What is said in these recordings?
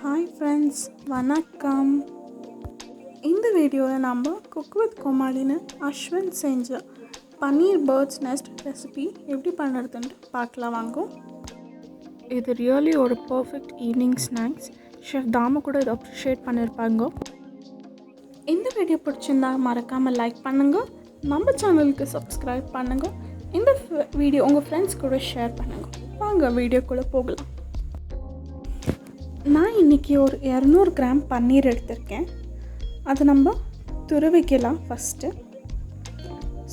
Hi friends, வணக்கம். இந்த வீடியோவில் நம்ம குக் வித் comali அஸ்வின் செஞ்ச பன்னீர் பேர்ட்ஸ் நெஸ்ட் ரெசிபி எப்படி பண்ணுறதுன்ட்டு பார்க்கலாம் வாங்க. இது ரியலி ஒரு perfect evening snacks. Chef Damu கூட இதை அப்ரிஷியேட் பண்ணியிருப்பாங்க. இந்த வீடியோ பிடிச்சிருந்தா மறக்காமல் லைக் பண்ணுங்கள், நம்ம சேனலுக்கு சப்ஸ்கிரைப் பண்ணுங்கள், இந்த வீடியோ உங்கள் ஃப்ரெண்ட்ஸ் கூட ஷேர் பண்ணுங்கள். வாங்க வீடியோக்குள்ளே போகலாம். நான் இன்றைக்கி ஒரு 200 கிராம் பன்னீர் எடுத்திருக்கேன். அது நம்ம துருவிக்கலாம் ஃபஸ்ட்டு.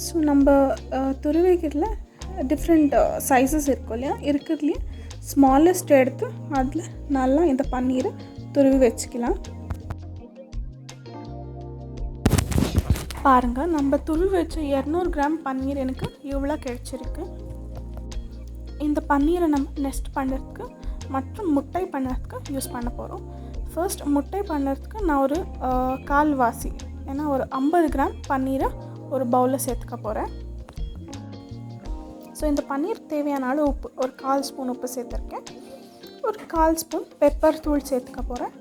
ஸோ நம்ம துருவிக்கிறதுல டிஃப்ரெண்ட் சைஸஸ் இருக்கும் இல்லையா, இருக்கிறதுலையே ஸ்மாலஸ்ட் எடுத்து அதில் நல்லா இந்த பன்னீரை துருவி வச்சுக்கலாம். பாருங்கள், நம்ம துருவி வச்ச 200 கிராம் பன்னீர் எனக்கு இவ்வளோ கிடச்சிருக்கு. இந்த பன்னீரை நம்ம நெஸ்ட் பண்ணுறதுக்கு மற்றும் முட்டை பண்ணுறதுக்கு யூஸ் பண்ண போகிறோம். ஃபர்ஸ்ட் முட்டை பண்ணுறதுக்கு நான் ஒரு கால்வாசி, ஏன்னா ஒரு 50 கிராம் பன்னீரை ஒரு பவுலில் சேர்த்துக்க போகிறேன். ஸோ இந்த பன்னீர் தேவையான அளவு உப்பு, ஒரு 1/4 ஸ்பூன் உப்பு சேர்த்துருக்கேன். ஒரு 1/4 ஸ்பூன் பெப்பர் தூள் சேர்த்துக்க போகிறேன்.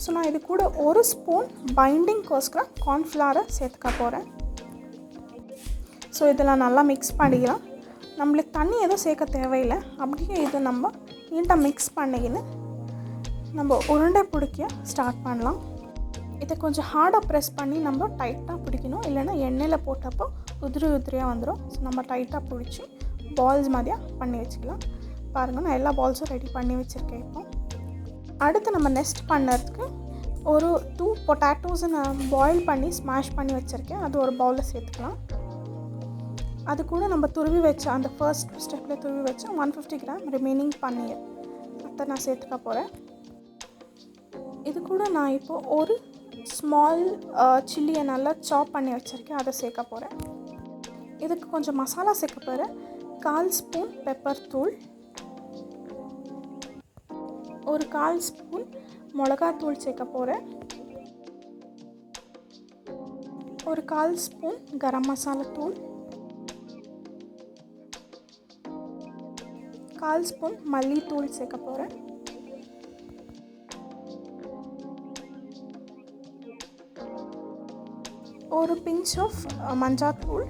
ஸோ நான் இது கூட 1 ஸ்பூன் பைண்டிங்கோஸ்கர கார்ன்ஃப்ளவரை சேர்த்துக்க போகிறேன். ஸோ இதெல்லாம் நல்லா மிக்ஸ் பண்ணிக்கலாம். நம்மளுக்கு தண்ணி எதுவும் சேர்க்க தேவையில்லை. அப்படியே இதை நம்ம நீட்டாக மிக்ஸ் பண்ணிக்கின்னு நம்ம உருண்டை பிடிக்க ஸ்டார்ட் பண்ணலாம். இதை கொஞ்சம் ஹார்டாக ப்ரெஸ் பண்ணி நம்ம டைட்டாக பிடிக்கணும், இல்லைன்னா எண்ணெயில் போட்டப்போ உதிரியாக வந்துடும். ஸோ நம்ம டைட்டாக பிடிச்சி பால்ஸ் மாதிரியாக பண்ணி வச்சுக்கலாம். பாருங்கள், நான் எல்லா பால்ஸும் ரெடி பண்ணி வச்சுருக்கேன். இப்போ அடுத்து நம்ம நெஸ்ட் பண்ணுறதுக்கு ஒரு 2 பொட்டேட்டோஸை நான் பாயில் பண்ணி ஸ்மாஷ் பண்ணி வச்சுருக்கேன். அது ஒரு பவுலில் சேர்த்துக்கலாம். அது கூட நம்ம துருவி வச்ச அந்த ஃபர்ஸ்ட் ஸ்டெப்பில் துருவி வச்ச 150 கிராம் ரிமைனிங் பன்னீர் அதை நான் சேர்த்துக்க போகிறேன். இது கூட நான் இப்போது ஒரு ஸ்மால் சில்லியை நல்லா சாப் பண்ணி வச்சுருக்கேன், அதை சேர்க்க போகிறேன். இதுக்கு கொஞ்சம் மசாலா சேர்க்க போகிறேன். 1/4 ஸ்பூன் பெப்பர் தூள், ஒரு 1/4 ஸ்பூன் மிளகாத்தூள் சேர்க்க போகிறேன், ஒரு 1/4 ஸ்பூன் கரம் மசாலா தூள், 1/4 ஸ்பூன் மல்லித்தூள் சேர்க்க போகிறேன், ஒரு பிஞ்ச் ஆஃப் மஞ்சாத்தூள்,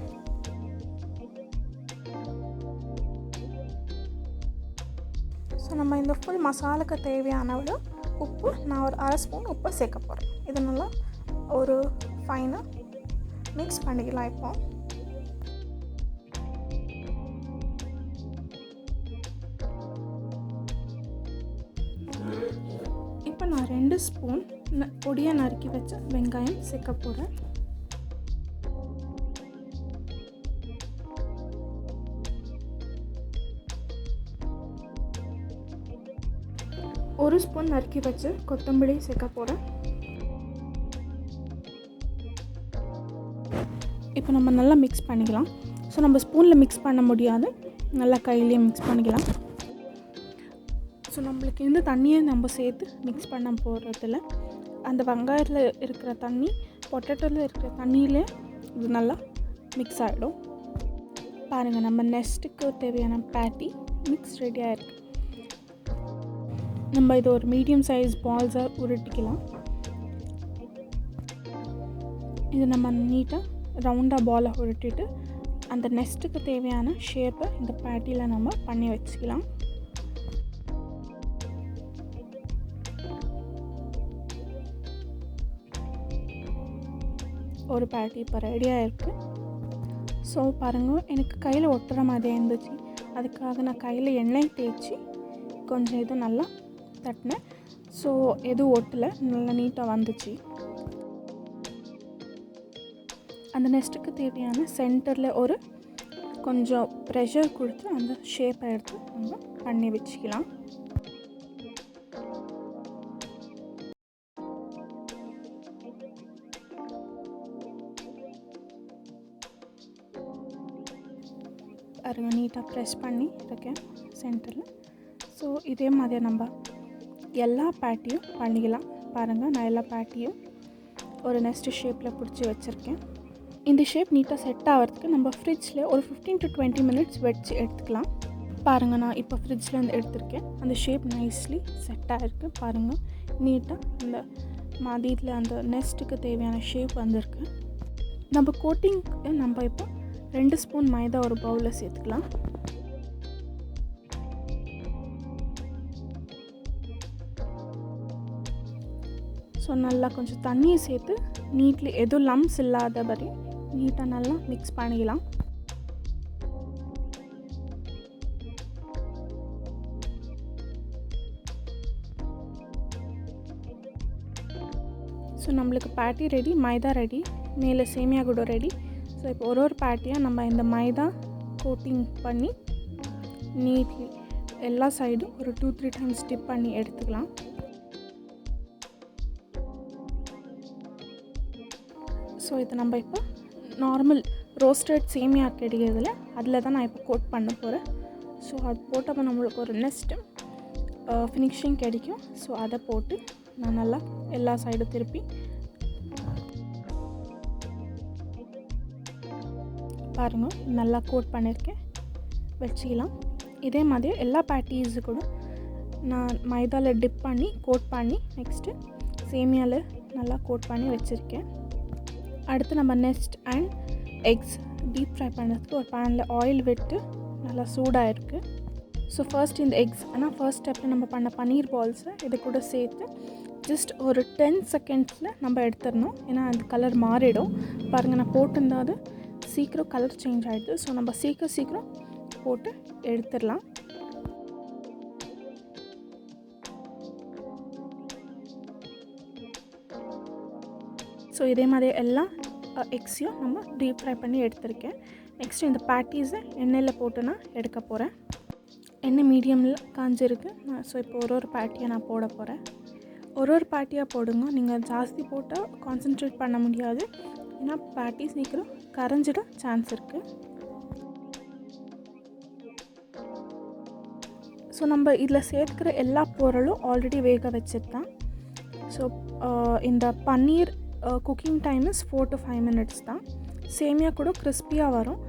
ஸோ நம்ம இந்த ஃபுல் மசாலாக்கு தேவையான உப்பு நான் ஒரு 1/2 ஸ்பூன் உப்பு சேர்க்க போகிறேன். இது நல்லா ஒரு ஃபைனாக மிக்ஸ் பண்ணிக்கலாம். இப்போ நான் 2 ஸ்பூன் பொடியாக நறுக்கி வச்ச வெங்காயம் சேர்க்க போகிறேன். ஒரு ஸ்பூன் நறுக்கி வச்சு கொத்தமல்லி சேர்க்க போகிறேன். இப்போ நம்ம நல்லா மிக்ஸ் பண்ணிக்கலாம். ஸோ நம்ம ஸ்பூனில் மிக்ஸ் பண்ண முடியாது, நல்லா கையிலேயே மிக்ஸ் பண்ணிக்கலாம். ஸோ நம்மளுக்கு இந்த தண்ணியை நம்ம சேர்த்து மிக்ஸ் பண்ண போகிறதில்ல. அந்த வெங்காயத்தில் இருக்கிற தண்ணி பொட்டேட்டோவில் இருக்கிற தண்ணியிலே இது நல்லா மிக்ஸ் ஆகிடும். பாருங்கள், நம்ம நெஸ்ட்டுக்கு தேவையான பேட்டி மிக்ஸ் ரெடியாக இருக்குது. நம்ம இது ஒரு மீடியம் சைஸ் பால்ஸாக உருட்டிக்கலாம். இது நம்ம நீட்டாக ரவுண்டாக பாலை உருட்டிட்டு அந்த நெஸ்ட்டுக்கு தேவையான ஷேப்பை இந்த பேட்டியில் நம்ம பண்ணி வச்சுக்கலாம். ஒரு பேட்டி இப்போ ரெடியாக இருக்குது. ஸோ பாருங்கள், எனக்கு கையில் ஒட்டுற மாதிரியே இருந்துச்சு. அதுக்காக நான் கையில் எண்ணெய் தேய்ச்சி கொஞ்சம் இது நல்லா தட்டினேன். ஸோ எதுவும் ஒட்டலை, நல்லா நீட்டாக வந்துச்சு. அந்த நெஸ்ட்டுக்கு தேவையான சென்டரில் ஒரு கொஞ்சம் ப்ரெஷர் கொடுத்து அந்த ஷேப்பை எடுத்து நம்ம பண்ணி வச்சுக்கலாம். பாருங்கள், நீட்டாக ப்ரெஸ் பண்ணி இருக்கேன் சென்டரில். ஸோ இதே மாதிரியாக நம்ம எல்லா பேட்டியும் பண்ணிக்கலாம். பாருங்கள், நான் எல்லா பேட்டியும் ஒரு நெஸ்ட்டு ஷேப்பில் பிடிச்சி வச்சுருக்கேன். இந்த ஷேப் நீட்டாக செட் ஆகிறதுக்கு நம்ம ஃப்ரிட்ஜில் ஒரு 15 to 20 மினிட்ஸ் வச்சு எடுத்துக்கலாம். பாருங்கள், நான் இப்போ ஃப்ரிட்ஜ்லேருந்து எடுத்திருக்கேன். அந்த ஷேப் நைஸ்லி செட்டாக இருக்குது. பாருங்கள், நீட்டாக அந்த மதியத்தில் அந்த நெஸ்ட்டுக்கு தேவையான ஷேப் வந்திருக்கு. நம்ம கோட்டிங்க்கு நம்ம இப்போ 2 ஸ்பூன் மைதா ஒரு பவுலில் சேர்த்துக்கலாம். ஸோ நல்லா கொஞ்சம் தண்ணியை சேர்த்து நீட்லி எதுவும் லம்ப்ஸ் இல்லாதபடி நீட்டாக நல்லா மிக்ஸ் பண்ணிக்கலாம். ஸோ நம்மளுக்கு பேட்டி ரெடி, மைதா ரெடி, மேலே சேமியா கூட ரெடி. ஸோ இப்போ ஒரு பேட்டியாக நம்ம இந்த மைதா கோட்டிங் பண்ணி நீட்லி எல்லா சைடும் ஒரு 2-3 டைம்ஸ் டிப் பண்ணி எடுத்துக்கலாம். ஸோ இது நம்ம இப்போ நார்மல் ரோஸ்டட் சேமியா கிடைக்கிறதுல அதில் தான் நான் இப்போ கோட் பண்ண போகிறேன். ஸோ அது போட்டப்போ நம்மளுக்கு ஒரு நெக்ஸ்ட்டு ஃபினிஷிங் கிடைக்கும். ஸோ அதை போட்டு நான் நல்லா எல்லா சைடும் திருப்பி பாருங்கள் நல்லா கோட் பண்ணியிருக்கேன். வச்சுக்கலாம். இதே மாதிரி எல்லா பேட்டீஸு கூட நான் மைதாவில் டிப் பண்ணி கோட் பண்ணி நெக்ஸ்ட்டு சேமியாவில் நல்லா கோட் பண்ணி வச்சுருக்கேன். அடுத்து நம்ம next and X deep fry பண்ணுறதுக்கு ஒரு பேனில் ஆயில் விட்டு நல்லா சூடாக இருக்குது. ஸோ ஃபர்ஸ்ட் இந்த எக்ஸ் ஆனால் ஃபர்ஸ்ட் ஸ்டெப்பில் நம்ம பண்ண பன்னீர் பால்ஸை இது கூட சேர்த்து ஜஸ்ட் ஒரு 10 செகண்ட்ஸில் நம்ம எடுத்துடணும். ஏன்னா அது கலர் மாறிடும். பாருங்கள், நான் போட்டிருந்தா அது சீக்கிரம் கலர் சேஞ்ச் ஆகிடுது. ஸோ நம்ம சீக்கிரம் போட்டு எடுத்துடலாம். ஸோ இதே மாதிரி எல்லாம் எக்ஸையும் நம்ம டீப் ஃப்ரை பண்ணி எடுத்திருக்கேன். நெக்ஸ்ட் இந்த பேட்டீஸை எண்ணெயில் போட்டு நான் எடுக்க போகிறேன். எண்ணெய் மீடியமில் காஞ்சிருக்கு. ஸோ இப்போ ஒரு பேட்டியை நான் போட போகிறேன். ஒரு பேட்டியாக போடுங்க. நீங்கள் ஜாஸ்தி போட்டால் கான்சன்ட்ரேட் பண்ண முடியாது. ஏன்னா பேட்டி சீக்கிரம் கரைஞ்சிட சான்ஸ் இருக்குது. ஸோ நம்ம இதில் சேர்க்கிற எல்லா பொருளும் ஆல்ரெடி வேக வச்சுருக்கேன். ஸோ இந்த பன்னீர் cooking time is 4 to 5 minutes தான். சேமியா கூட கிறிஸ்பியாக வரும்.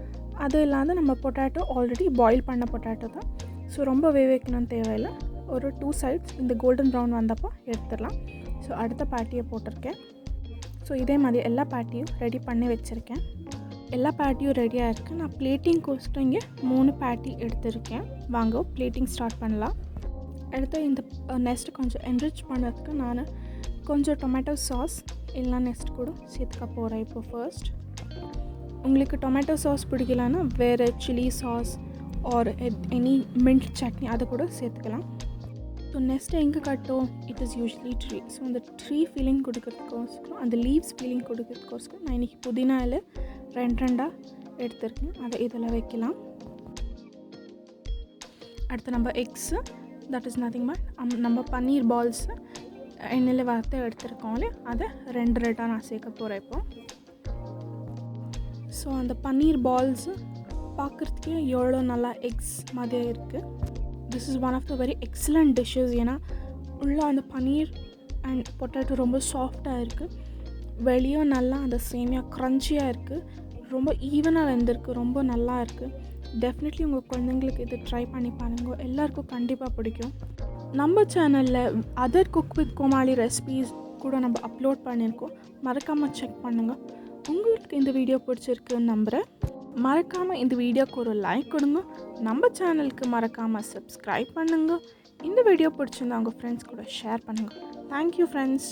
அது இல்லாத நம்ம பொட்டேட்டோ ஆல்ரெடி பாயில் பண்ண பொட்டேட்டோ தான். ஸோ ரொம்ப வேவிக்கணும்னு தேவையில்லை. ஒரு 2 சைட்ஸ் இந்த கோல்டன் ப்ரௌன் வந்தப்போ எடுத்துடலாம். ஸோ அடுத்த பேட்டியை போட்டிருக்கேன். ஸோ இதே மாதிரி எல்லா பேட்டியும் ரெடி பண்ணி வச்சுருக்கேன். எல்லா பேட்டியும் ரெடியாக இருக்குது. நான் பிளேட்டிங் கோஸ்ட்டு இங்கே 3 பேட்டி எடுத்திருக்கேன். வாங்க பிளேட்டிங் ஸ்டார்ட் பண்ணலாம். அடுத்து இந்த நெக்ஸ்ட்டு கொஞ்சம் என்ரிச் பண்ணுறதுக்கு நான் கொஞ்சம் டொமேட்டோ சாஸ் இல்லைனா நெக்ஸ்ட் கூட சேர்த்துக்க போகிறேன். இப்போ ஃபர்ஸ்ட் உங்களுக்கு டொமேட்டோ சாஸ் பிடிக்கலன்னா வேறு chilli sauce or any mint chutney அதை கூட சேர்த்துக்கலாம். ஸோ நெக்ஸ்ட்டு எங்கே கட்டும், it is usually tree. So அந்த ட்ரீ ஃபீலிங் கொடுக்கறதுக்கோஸ்க்கரம், அந்த லீவ்ஸ் ஃபீலிங் கொடுக்கறதுக்கோஸ்க்கரம் நான் இன்றைக்கி புதினாவில் 2 எடுத்துருக்கேன். அதை இதில் வைக்கலாம். அடுத்து நம்ம x, that is nothing but நம்ம பன்னீர் பால்ஸு எண்ணெயில் வறுத்து எடுத்துருக்கோம் இல்லையா, அதை 2 நான் சேர்க்க போகிறேன் இப்போ. ஸோ அந்த பன்னீர் பால்ஸு பார்க்குறதுக்கே எவ்வளோ நல்லா எக்ஸ் மாதிரியே இருக்குது. This is one of the very excellent dishes. ஏன்னா உள்ளே அந்த பன்னீர் அண்ட் பொட்டேட்டோ ரொம்ப சாஃப்டாக இருக்குது. வெளியே நல்லா அந்த சேமியா க்ரன்ச்சியாக இருக்குது. ரொம்ப ஈவனாக வெந்திருக்கு. ரொம்ப நல்லா இருக்குது. டெஃபினெட்லி உங்கள் குழந்தைங்களுக்கு இது ட்ரை பண்ணி பாருங்கள். எல்லாருக்கும் கண்டிப்பாக பிடிக்கும். நம்ம சேனலில் other cook with Komali recipes கூட நம்ம அப்லோட் பண்ணியிருக்கோம். மறக்காமல் செக் பண்ணுங்கள். உங்களுக்கு இந்த வீடியோ பிடிச்சிருக்குன்னு நம்புகிறேன். மறக்காமல் இந்த வீடியோக்கு ஒரு லைக் கொடுங்க. நம்ம சேனலுக்கு மறக்காமல் சப்ஸ்கிரைப் பண்ணுங்கள். இந்த வீடியோ பிடிச்சிருந்தா உங்கள் ஃப்ரெண்ட்ஸ் கூட ஷேர் பண்ணுங்கள். Thank you friends.